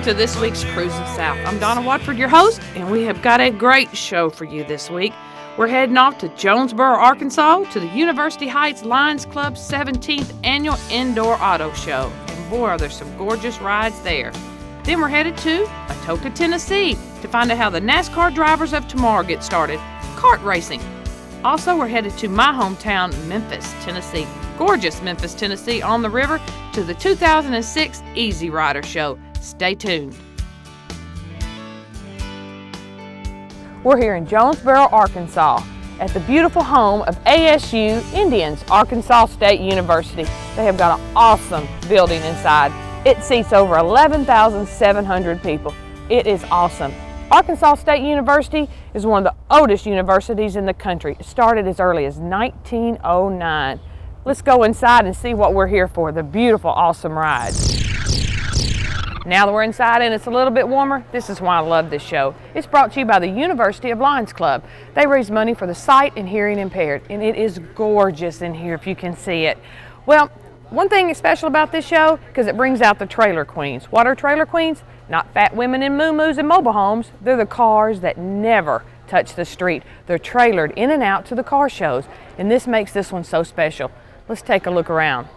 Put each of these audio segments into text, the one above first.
welcome to this week's Cruzin South. I'm Donna Wadford, your host, and we have got a great show for you this week. We're heading off to Jonesboro, Arkansas, to the University Heights Lions Club's 17th Annual Indoor Auto Show. And boy, are there some gorgeous rides there. Then we're headed to Atoka, Tennessee, to find out how the NASCAR drivers of tomorrow get started, kart racing. Also, we're headed to my hometown, Memphis, Tennessee. Gorgeous Memphis, Tennessee, on the river, to the 2006 Easy Rider Show. Stay tuned. We're here in Jonesboro, Arkansas, at the beautiful home of ASU Indians, Arkansas State University. They have got an awesome building inside. It seats over 11,700 people. It is awesome. Arkansas State University is one of the oldest universities in the country. It started as early as 1909. Let's go inside and see what we're here for, the beautiful, awesome ride. Now that we're inside and it's a little bit warmer, this is why I love this show. It's brought to you by the University of Lions Club. They raise money for the sight and hearing impaired, and it is gorgeous in here if you can see it. Well, one thing is special about this show, because it brings out the trailer queens. What are trailer queens? Not fat women in moo-moos and mobile homes. They're the cars that never touch the street. They're trailered in and out to the car shows, and this makes this one so special. Let's take a look around.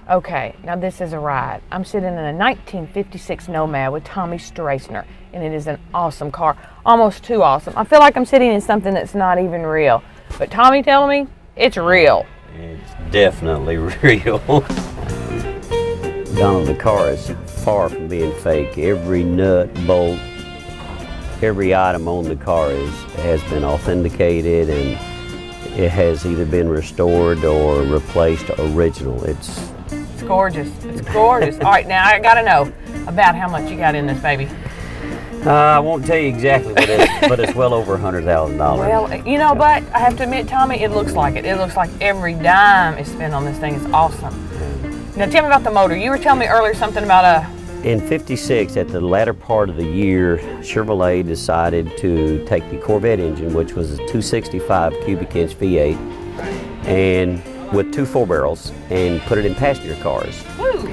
Okay, now this is a ride. I'm sitting in a 1956 Nomad with Tommy Stracener, and it is an awesome car, almost too awesome. I feel like I'm sitting in something that's not even real. But Tommy telling me it's real. It's definitely real. Donna, the car is far from being fake. Every nut, bolt, every item on the car has been authenticated, and it has either been restored or replaced original. It's gorgeous. It's gorgeous. All right, now I got to know about how much you got in this baby. I won't tell you exactly what it is, but it's well over $100,000. Well, you know, but I have to admit, Tommy, it looks like it. It looks like every dime is spent on this thing. It's awesome. Now, tell me about the motor. You were telling me earlier something about In '56, at the latter part of the year, Chevrolet decided to take the Corvette engine, which was a 265 cubic inch V8, and with two 4-barrels, and put it in passenger cars. Woo.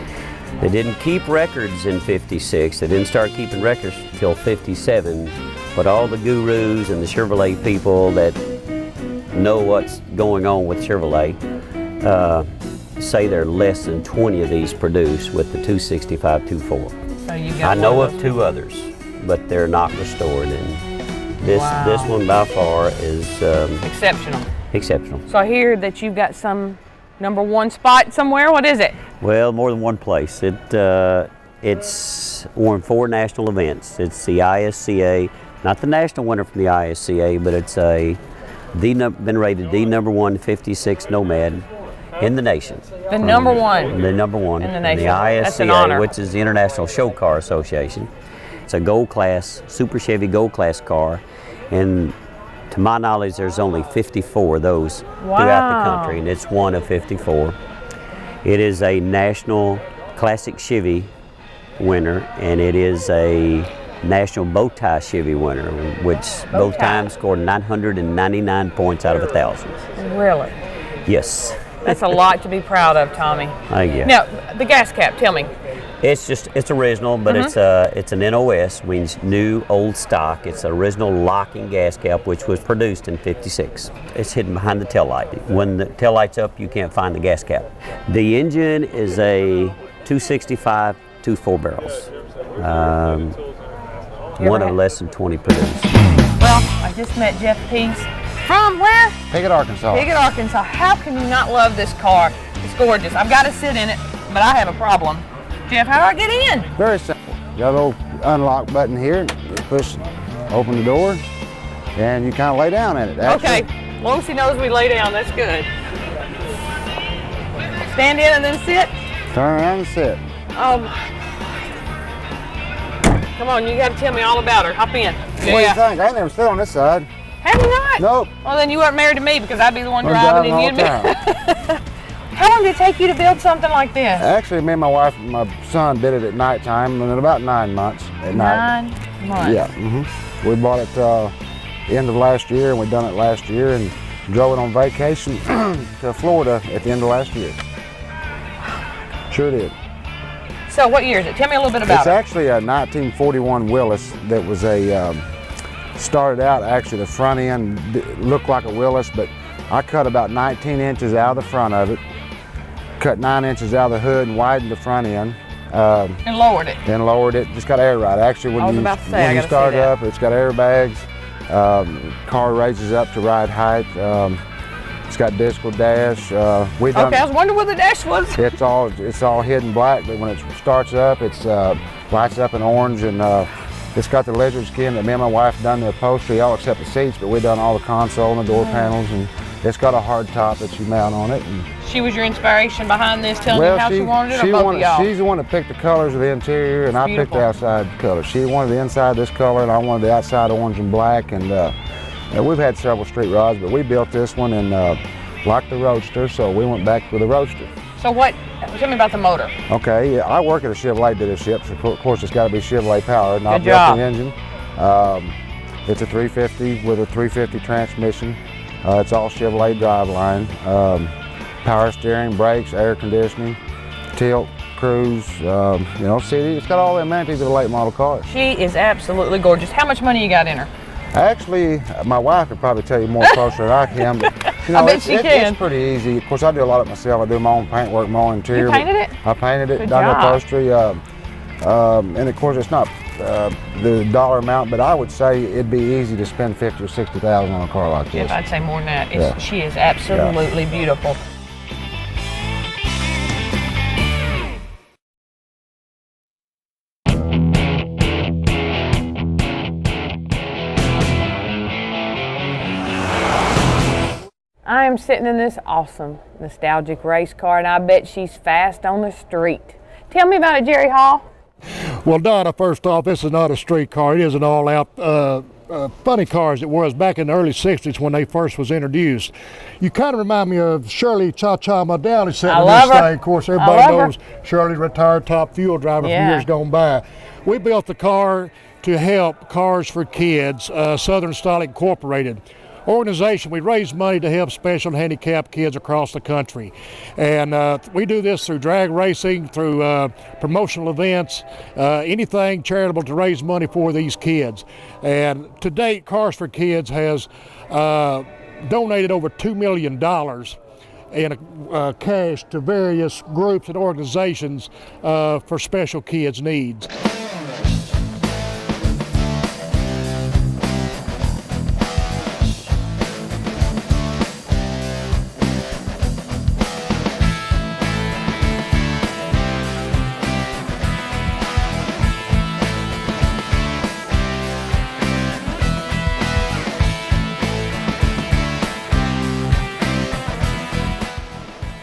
They didn't keep records in '56. They didn't start keeping records until '57. But all the gurus and the Chevrolet people that know what's going on with Chevrolet say there are less than 20 of these produced with the 265 2.4. So you got I know of two others, but they're not restored, and this one by far is exceptional. Exceptional. So I hear that you've got some #1 spot somewhere. What is it? Well, more than one place. It's won 4 national events. It's the ISCA, not the national winner from the ISCA, but it's been rated the #1 56 Nomad in the nation. The #1. The #1 in the nation. The ISCA, that's an honor. which is the International Show Car Association. It's a Gold Class, Super Chevy Gold Class car, and to my knowledge, there's only 54 of those throughout the country, and it's one of 54. It is a National Classic Chevy winner, and it is a National Bowtie Chevy winner, which both times scored 999 points out of 1,000. Really? Yes. That's a lot to be proud of, Tommy. Yeah. Now, the gas cap, tell me. It's original, but it's an NOS, means new old stock. It's an original locking gas cap, which was produced in '56. It's hidden behind the taillight. When the taillight's up, you can't find the gas cap. The engine is a 265 2.4 barrels. One of less than 20 produced. Well, I just met Jeff Peace. From where? Piggott, Arkansas. Piggott, Arkansas. How can you not love this car? It's gorgeous. I've got to sit in it, but I have a problem. Jeff, how do I get in? Very simple. Got a little unlock button here. You push, open the door, and you kind of lay down in it. Okay. As long as he knows we lay down, that's good. Stand in and then sit? Turn around and sit. Come on, you got to tell me all about her. Hop in. What do you think? I ain't never stood on this side. Have you not? Nope. Well, then you weren't married to me, because I'd be the one I'm driving and you'd be. time. How long did it take you to build something like this? Actually, me and my wife and my son did it at nighttime, and in about 9 months at night. 9 months. Yeah. We bought it end of last year, and we done it last year, and drove it on vacation to Florida at the end of last year. Sure did. So what year is it? Tell me a little bit about It's it. actually a 1941 Willis that was started out, actually the front end looked like a Willis, but I cut about 19 inches out of the front of it, cut 9 inches out of the hood and widened the front end. And lowered it. Then lowered it, just got air ride. Actually, when you start up, it's got airbags. Car raises up to ride height. It's got disco dash. Okay, I was wondering what the dash was. It's all hidden black, but when it starts up, it's lights up in orange, and it's got the lizard skin that me and my wife done the upholstery, all except the seats, but we done all the console and the door panels, and it's got a hard top that you mount on it. And she was your inspiration behind this, telling you how she wanted it, or both of y'all? She's the one that picked the colors of the interior, and I picked the outside colors. She wanted the inside this color, and I wanted the outside orange and black. And we've had several street rods, but we built this one and liked the Roadster, so we went back with the Roadster. So tell me about the motor. Okay, yeah, I work at a Chevrolet dealership, so of course it's got to be Chevrolet powered, not Good job. the engine. It's a 350 with a 350 transmission. It's all Chevrolet driveline. Power steering, brakes, air conditioning, tilt, cruise, CD. It's got all the amenities of a late model car. She is absolutely gorgeous. How much money you got in her? Actually, my wife could probably tell you more closer than I can, but I bet she can. It's pretty easy. Of course, I do a lot of it myself. I do my own paint work, my own interior. You painted it? I painted it, Good done the job. upholstery. And of course, it's not the dollar amount, but I would say it'd be easy to spend $50,000 or $60,000 on a car like this. If I'd say more than that. She is absolutely beautiful. I am sitting in this awesome, nostalgic race car, and I bet she's fast on the street. Tell me about it, Jerry Hall. Well, Donna, first off, this is not a street car. It is an all-out funny car as it was back in the early 60s when they first was introduced. You kind of remind me of Shirley Cha-Cha Madali sitting in this thing. Of course, everybody knows Shirley, retired top fuel driver from years gone by. We built the car to help Cars for Kids, Southern Style Incorporated organization. We raise money to help special handicapped kids across the country, and we do this through drag racing, through promotional events, anything charitable to raise money for these kids. And to date, Cars for Kids has donated over $2 million in cash to various groups and organizations for special kids' needs.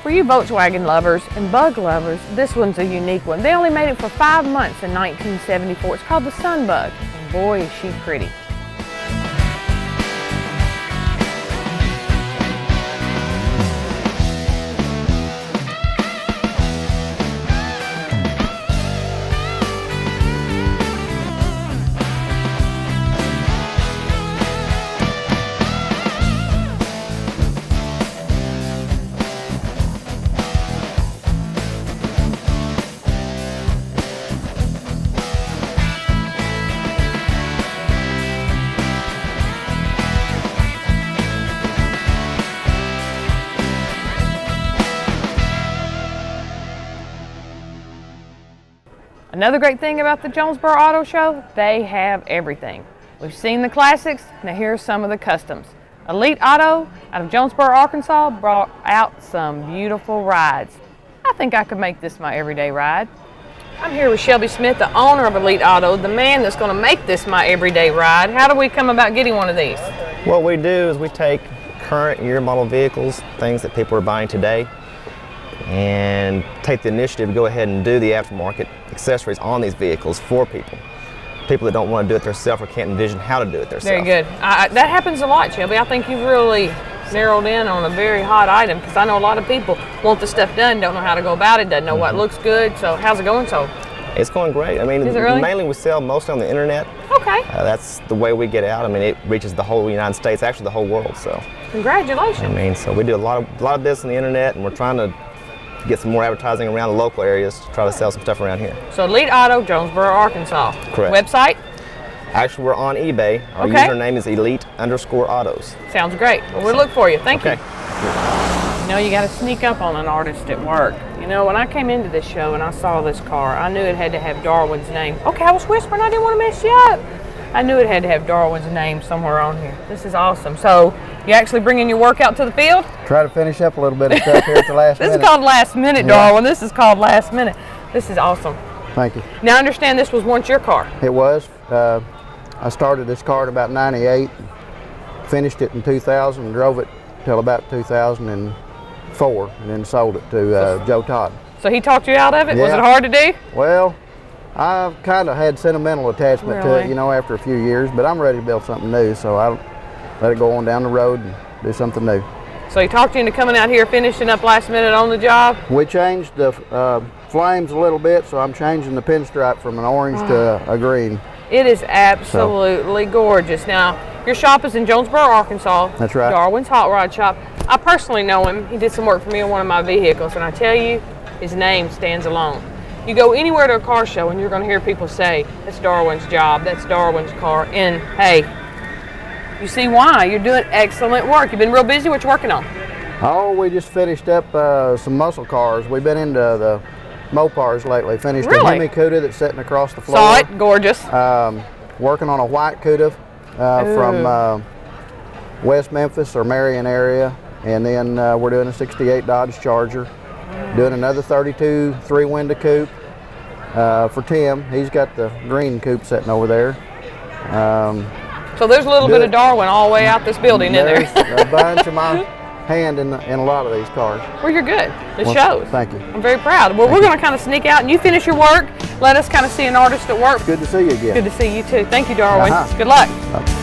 For you Volkswagen lovers and bug lovers, this one's a unique one. They only made it for 5 months in 1974. It's called the Sunbug, and boy is she pretty. Another great thing about the Jonesboro Auto Show, they have everything. We've seen the classics, now here's some of the customs. Elite Auto out of Jonesboro, Arkansas brought out some beautiful rides. I think I could make this my everyday ride. I'm here with Shelby Smith, the owner of Elite Auto, the man that's going to make this my everyday ride. How do we come about getting one of these? What we do is we take current year model vehicles, things that people are buying today, and take the initiative to go ahead and do the aftermarket accessories on these vehicles for people that don't want to do it themselves or can't envision how to do it themselves. Very good. That happens a lot, Shelby. I think you've really narrowed in on a very hot item, because I know a lot of people want the stuff done, don't know how to go about it, doesn't know what looks good. So how's it going? It's going great. I mean, really? Mainly we sell mostly on the internet. Okay. That's the way we get out. I mean, it reaches the whole United States, actually the whole world. So congratulations. I mean, so we do a lot of business on the internet, and we're trying to get some more advertising around the local areas to try to sell some stuff around here. So Elite Auto, Jonesboro, Arkansas. Correct. Website? Actually, we're on eBay. Our Okay. username is Elite_Autos. Sounds great. Well, we'll look for you. Thank Okay. you. You know, you got to sneak up on an artist at work. You know, when I came into this show and I saw this car, I knew it had to have Darwin's name. Okay, I was whispering. I didn't want to mess you up. I knew it had to have Darwin's name somewhere on here. This is awesome. So, you actually bringing your work out to the field? Try to finish up a little bit of stuff here at the last This minute. is called last minute, Darwin. This is called last minute. This is awesome. Thank you. Now, I understand this was once your car. It was. I started this car in about '98, finished it in 2000, and drove it till about 2004, and then sold it to Joe Todd. So he talked you out of it? Was Yeah. it hard to do? Well, I kind of had sentimental attachment to it, Really? you know, after a few years, but I'm ready to build something new, so I let it go on down the road and do something new. So he talked you into coming out here, finishing up last minute on the job? We changed the flames a little bit, so I'm changing the pinstripe from an orange to a green. It is absolutely gorgeous. Now, your shop is in Jonesboro, Arkansas. That's right. Darwin's Hot Rod Shop. I personally know him. He did some work for me on one of my vehicles, and I tell you, his name stands alone. You go anywhere to a car show, and you're going to hear people say, that's Darwin's job, that's Darwin's car, and hey, you see why. You're doing excellent work. You've been real busy. What you working on? Oh, we just finished up some muscle cars. We've been into the Mopars lately. Finished Really? a Hemi Cuda that's sitting across the floor. Saw it. Gorgeous. Working on a white Cuda from West Memphis or Marion area. And then we're doing a 68 Dodge Charger. Doing another 32 three-window coupe for Tim. He's got the green coupe sitting over there. So there's a little bit of Darwin all the way out this building in there. There's a bunch of my hand in a lot of these cars. Well, you're good. It Well, shows. thank you. I'm very proud. Well, we're going to kind of sneak out and you finish your work. Let us kind of see an artist at work. Good to see you again. Good to see you too. Thank you, Darwin. Uh-huh. Good luck. Bye.